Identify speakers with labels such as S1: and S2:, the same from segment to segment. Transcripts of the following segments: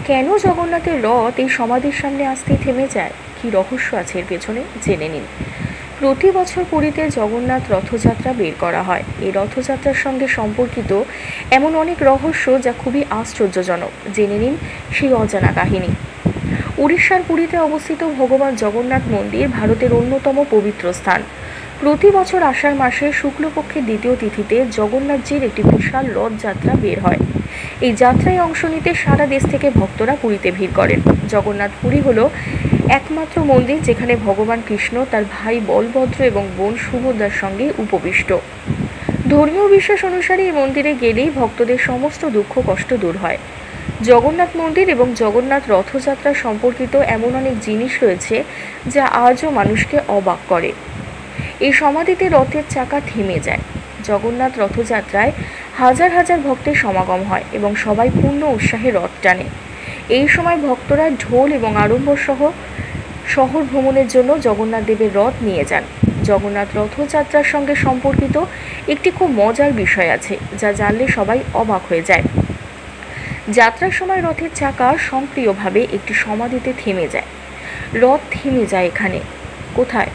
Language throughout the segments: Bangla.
S1: কেন জগন্নাথের রথ এই সমাধির সামনে আসতেই থেমে যায়? কি রহস্য আছে এর পেছনে, জেনে নিন। প্রতি বছর পুরীতে জগন্নাথ রথযাত্রা বের করা হয়। এই রথযাত্রার সঙ্গে সম্পর্কিত এমন অনেক রহস্য যা খুবই আশ্চর্যজনক। জেনে নিন সেই অজানা কাহিনী। উড়িষ্যার পুরীতে অবস্থিত ভগবান জগন্নাথ মন্দির ভারতের অন্যতম পবিত্র স্থান। প্রতি বছর আষাঢ় মাসে শুক্লপক্ষের দ্বিতীয় তিথিতে জগন্নাথজির একটি বিশাল রথযাত্রা বের হয়। এই যাত্রায় অংশ নিতে সারা দেশ থেকে ভক্তরা পুরীতে ভিড় করেন। জগন্নাথ পুরী হলো একমাত্র মন্দির যেখানে ভগবান কৃষ্ণ তার ভাই বলভদ্র এবং বোন সুভদ্রার সঙ্গে উপবিষ্ট। ধর্মীয় বিশ্বাস অনুসারে এই মন্দিরে গেলেই ভক্তদের সমস্ত দুঃখ কষ্ট দূর হয়। জগন্নাথ মন্দির এবং জগন্নাথ রথযাত্রা সম্পর্কিত এমন অনেক জিনিস রয়েছে যা আজও মানুষকে অবাক করে। এই সমাধিতে রথের চাকা থেমে যায়। জগন্নাথ রথযাত্রায় হাজার হাজার ভক্তের সমাগম হয় এবং সবাই পূর্ণ উৎসাহে রথ টানে। এই সময় ভক্তরা ঢোল এবং আড়ম্বর সহ শহর ভ্রমণের জন্য জগন্নাথ দেবের রথ নিয়ে যান। জগন্নাথ রথযাত্রার সঙ্গে সম্পর্কিত একটি খুব মজার বিষয় আছে যা জানলে সবাই অবাক হয়ে যায়। যাত্রার সময় রথের চাকা স্বয়ংক্রিয়ভাবে একটি সমাধিতে থেমে যায়। রথ থেমে যায় এখানে কোথায়?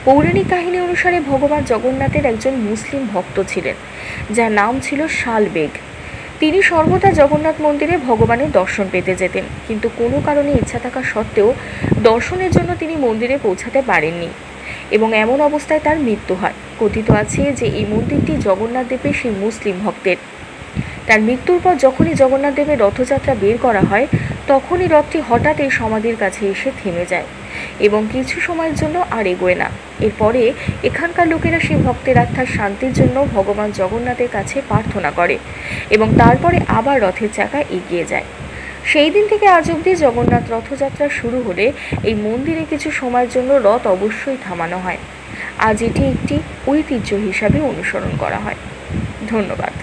S1: পৌরাণিক কাহিনী অনুসারে ভগবান জগন্নাথের একজন মুসলিম ভক্ত ছিলেন যার নাম ছিল শালবেগ। তিনি সর্বদা জগন্নাথ মন্দিরে ভগবানের দর্শন পেতে যেতেন, কিন্তু কোনো কারণে ইচ্ছা থাকা সত্ত্বেও দর্শনের জন্য তিনি মন্দিরে পৌঁছাতে পারেননি এবং এমন অবস্থায় তার মৃত্যু হয়। কথিত আছে যে এই মন্দিরটি জগন্নাথ দেবের সেই মুসলিম ভক্তের। তার মৃত্যুর পর যখনই জগন্নাথ দেবের রথযাত্রা বের করা হয় তখনই রথটি হঠাৎ এই সমাধির কাছে এসে থেমে যায় এবং কিছু সময়ের জন্য আর এগোয় না। এরপরে এখানকার লোকেরা সেই ভক্তের আত্মার শান্তির জন্য ভগবান জগন্নাথের কাছে প্রার্থনা করে এবং তারপরে আবার রথের চাকা এগিয়ে যায়। সেই দিন থেকে আজ অবধি জগন্নাথ রথযাত্রা শুরু হলে এই মন্দিরে কিছু সময়ের জন্য রথ অবশ্যই থামানো হয়। আজ এটি একটি ঐতিহ্য হিসাবে অনুসরণ করা হয়। ধন্যবাদ।